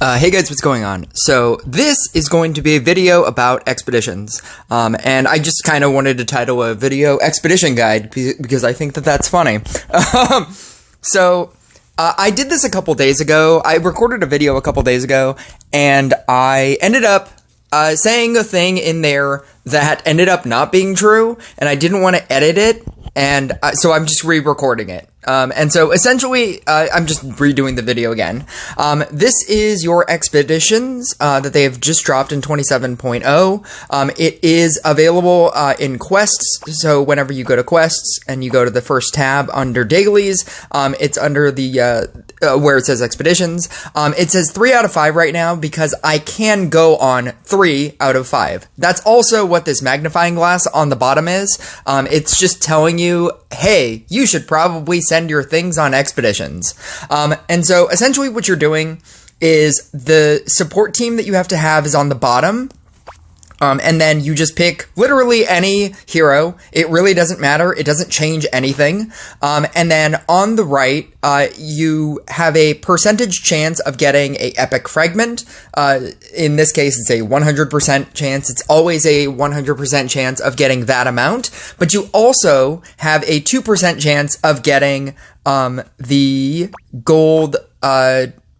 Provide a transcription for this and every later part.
Hey guys, what's going on? So this is going to be a video about expeditions, and I just kind of wanted to title a video Expedition Guide because I think that that's funny. I did this a couple days ago. I recorded a video a couple days ago, and I ended up saying a thing in there that ended up not being true, and I didn't want to edit it, and so I'm just re-recording it. And so essentially, I'm just redoing the video again. This is your expeditions, that they have just dropped in 27.0. It is available, in quests. So whenever you go to quests and you go to the first tab under dailies, it's under the, where it says expeditions. It says 3 out of 5 right now because I can go on 3 out of 5. That's also what this magnifying glass on the bottom is. It's just telling you, hey, you should probably send your things on expeditions. And so essentially what you're doing is the support team that you have to have is on the bottom. And then you just pick literally any hero. It really doesn't matter. It doesn't change anything. And then on the right, you have a percentage chance of getting a epic fragment. In this case, it's a 100% chance. It's always a 100% chance of getting that amount. But you also have a 2% chance of getting the gold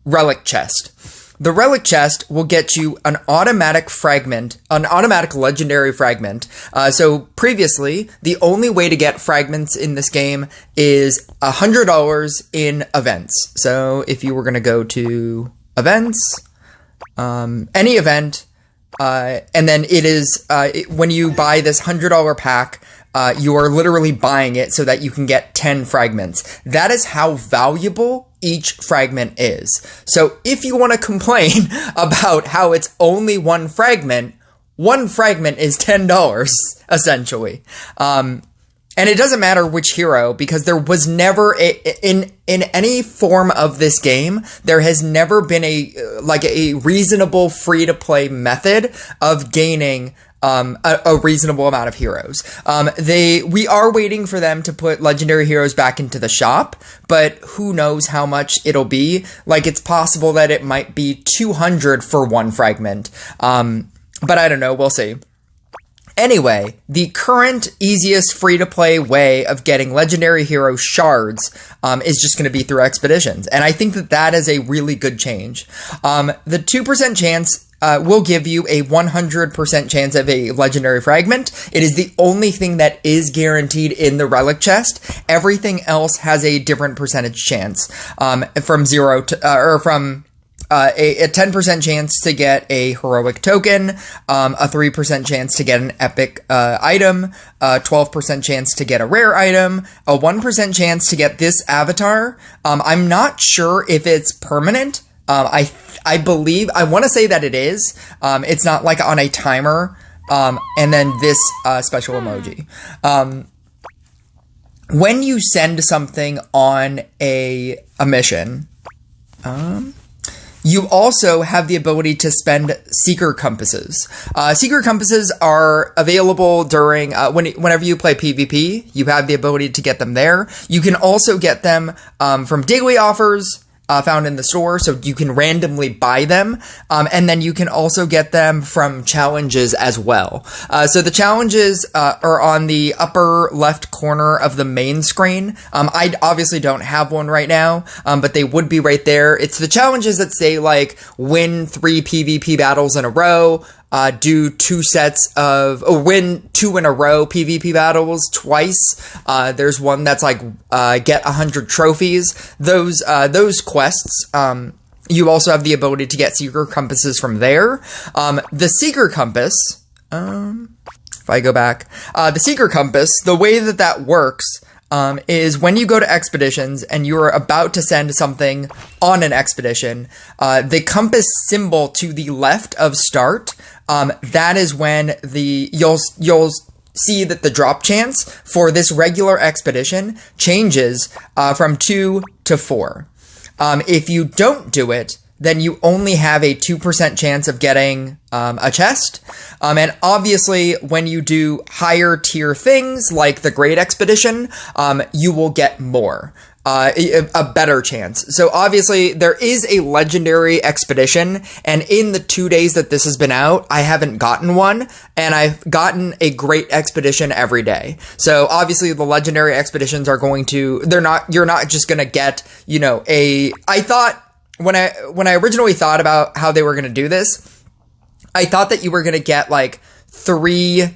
relic chest. The relic chest will get you an automatic fragment, an automatic legendary fragment. So previously, the only way to get fragments in this game is $100 in events. So if you were going to go to events, any event, and then it is, when you buy this $100 pack, you are literally buying it so that you can get 10 fragments. That is how valuable each fragment is. So if you want to complain about how it's only one fragment is $10, essentially. And it doesn't matter which hero, because there was never in any form of this game, there has never been a reasonable free-to-play method of gaining a reasonable amount of heroes. We are waiting for them to put legendary heroes back into the shop, but who knows how much it'll be. Like, it's possible that it might be 200 for one fragment. But I don't know, we'll see. Anyway, the current easiest free-to-play way of getting legendary hero shards is just going to be through expeditions, and I think that that is a really good change. The 2% chance will give you a 100% chance of a legendary fragment. It is the only thing that is guaranteed in the relic chest. Everything else has a different percentage chance, from 0 to, or from a 10% chance to get a heroic token, a 3% chance to get an epic item, a 12% chance to get a rare item, a 1% chance to get this avatar. I'm not sure if it's permanent. I believe, I want to say that it is. It's not like on a timer. And then this special emoji. When you send something on a mission, you also have the ability to spend Seeker Compasses. Seeker Compasses are available during, whenever you play PvP, you have the ability to get them there. You can also get them from daily offers, found in the store, so you can randomly buy them, and then you can also get them from challenges as well. So the challenges are on the upper left corner of the main screen. I obviously don't have one right now, but they would be right there. It's the challenges that say, like, win 3 PvP battles in a row, do 2 sets of, or win 2 in a row PvP battles twice. There's one that's like, get 100 trophies. Those quests, you also have the ability to get Seeker Compasses from there. The Seeker Compass, if I go back, the Seeker Compass, the way that works, is when you go to expeditions and you're about to send something on an expedition, the compass symbol to the left of start, that is when you'll see that the drop chance for this regular expedition changes from 2 to 4. If you don't do it, then you only have a 2% chance of getting a chest. And obviously, when you do higher tier things like the Great Expedition, you will get more. a better chance. So obviously there is a legendary expedition, and in the 2 days that this has been out, I haven't gotten one, and I've gotten a great expedition every day. So obviously the legendary expeditions are going to, you're not just going to get, I thought when I originally thought about how they were going to do this, I thought that you were going to get like three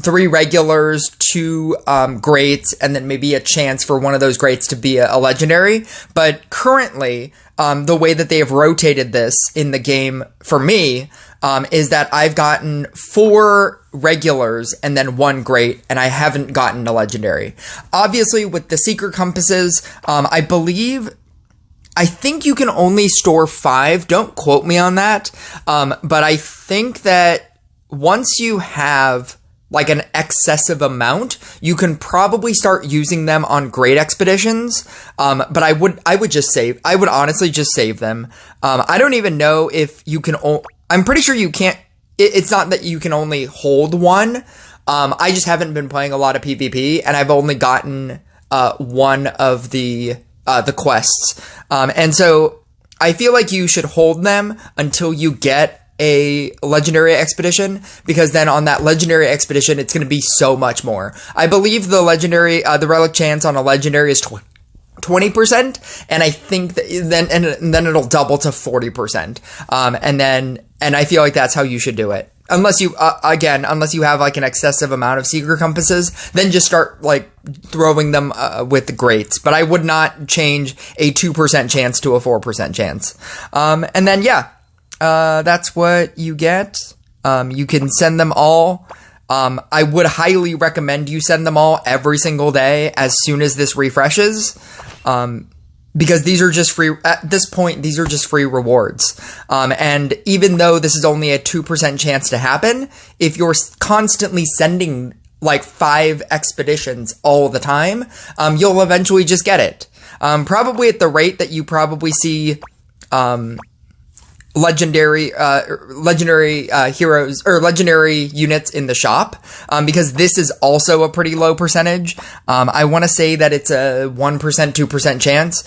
regulars, two greats, and then maybe a chance for one of those greats to be a legendary. But currently, the way that they have rotated this in the game for me is that I've gotten 4 regulars and then 1 great, and I haven't gotten a legendary. Obviously, with the secret compasses, I think you can only store 5. Don't quote me on that. But I think that once you have like an excessive amount, you can probably start using them on great expeditions. But I would honestly just save them. I don't even know if you can, I'm pretty sure you can't, it's not that you can only hold 1. I just haven't been playing a lot of PvP, and I've only gotten, 1 of the quests. And so I feel like you should hold them until you get a legendary expedition, because then on that legendary expedition, it's going to be so much more. I believe the legendary, the relic chance on a legendary is 20%, and I think that then it'll double to 40%. And I feel like that's how you should do it. Unless you have like an excessive amount of secret compasses, then just start like throwing them with the greats. But I would not change a 2% chance to a 4% chance. And then that's what you get. You can send them all. I would highly recommend you send them all every single day as soon as this refreshes. Because these are just free, at this point, these are just free rewards. And even though this is only a 2% chance to happen, if you're constantly sending like 5 expeditions all the time, you'll eventually just get it. Probably at the rate that you probably see, legendary heroes or legendary units in the shop, because this is also a pretty low percentage. I want to say that it's a 1%, 2% chance,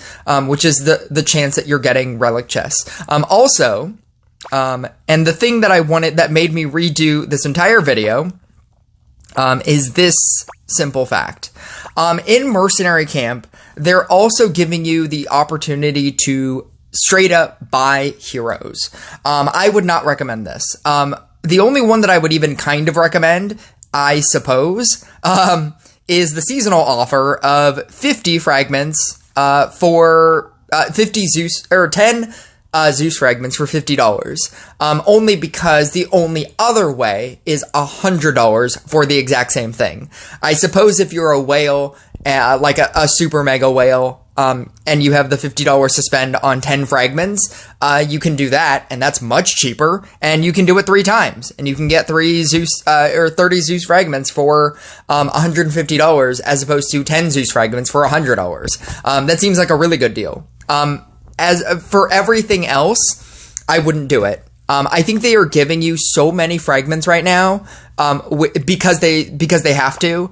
which is the chance that you're getting relic chests. Also, and the thing that made me redo this entire video, is this simple fact. In Mercenary Camp, they're also giving you the opportunity to straight up buy heroes. I would not recommend this. The only one that I would even kind of recommend, I suppose, is the seasonal offer of 50 fragments for 50 Zeus, or 10 Zeus fragments for $50. Only because the only other way is $100 for the exact same thing. I suppose if you're a whale, like a super mega whale, and you have the $50 to spend on 10 fragments, you can do that, and that's much cheaper, and you can do it 3 times, and you can get 30 Zeus fragments for $150 as opposed to 10 Zeus fragments for $100. That seems like a really good deal. As for everything else, I wouldn't do it. I think they are giving you so many fragments right now, because they have to,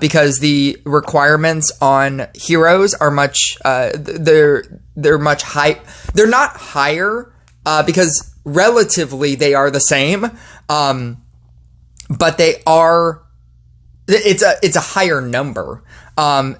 because the requirements on heroes are much, they're much high. They're not higher, because relatively they are the same, but they are, it's a higher number.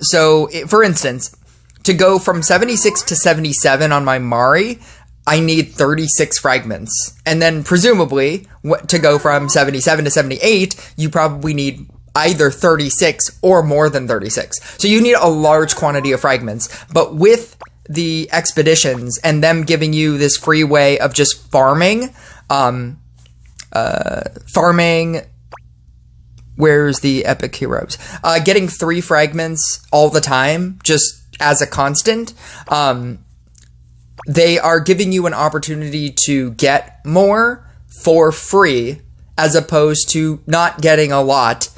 So for instance, to go from 76 to 77 on my Mari, I need 36 fragments. And then presumably, to go from 77 to 78, you probably need either 36 or more than 36. So you need a large quantity of fragments. But with the expeditions and them giving you this free way of just farming, where's the epic heroes? Getting 3 fragments all the time, just as a constant, they are giving you an opportunity to get more for free, as opposed to not getting a lot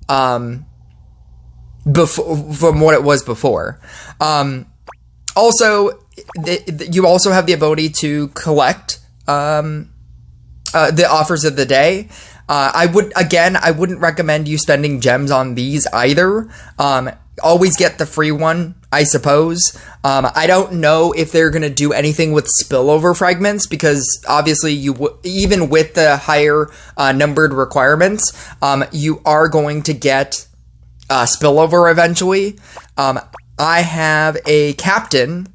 from what it was before. Also, you also have the ability to collect the offers of the day. I wouldn't recommend you spending gems on these either. always get the free one, I suppose. I don't know if they're going to do anything with spillover fragments, because obviously even with the higher numbered requirements, you are going to get spillover eventually. I have a captain,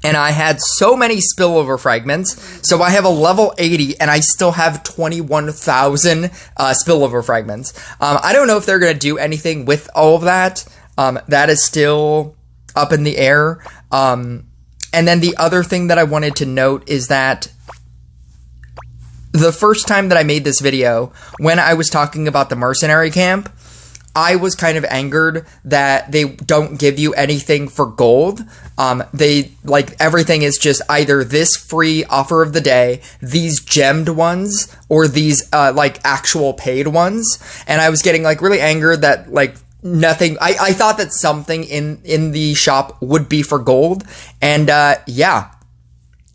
and I had so many spillover fragments, so I have a level 80, and I still have 21,000 spillover fragments. I don't know if they're going to do anything with all of that. That is still up in the air. And then the other thing that I wanted to note is that the first time that I made this video, when I was talking about the mercenary camp, I was kind of angered that they don't give you anything for gold. They, like, everything is just either this free offer of the day, these gemmed ones, or these, like, actual paid ones. And I was getting, like, really angered that, like, nothing, I thought that something in the shop would be for gold. And, yeah,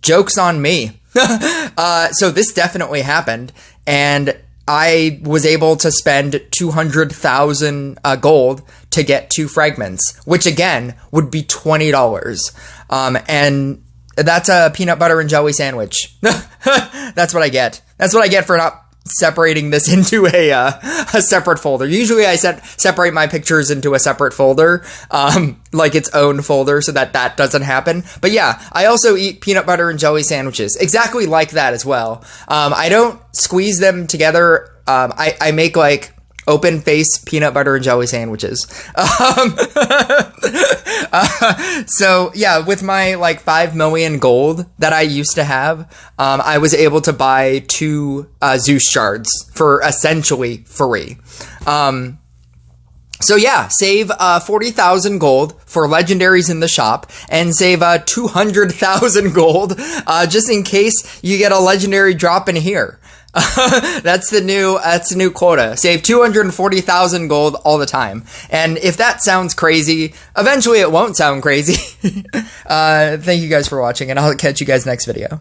joke's on me. So this definitely happened. And I was able to spend 200,000 gold to get 2 fragments, which again would be $20. And that's a peanut butter and jelly sandwich. That's what I get. That's what I get for not separating this into a separate folder. Usually I separate my pictures into a separate folder, like its own folder, so that doesn't happen. But yeah, I also eat peanut butter and jelly sandwiches, exactly like that as well. I don't squeeze them together. I make like open face peanut butter and jelly sandwiches. So yeah, with my like 5 million gold that I used to have, I was able to buy 2 Zeus shards for essentially free. So yeah, save 40,000 gold for legendaries in the shop, and save 200,000 gold just in case you get a legendary drop in here. That's the new quota. Save 240,000 gold all the time. And if that sounds crazy, eventually it won't sound crazy. Thank you guys for watching, and I'll catch you guys next video.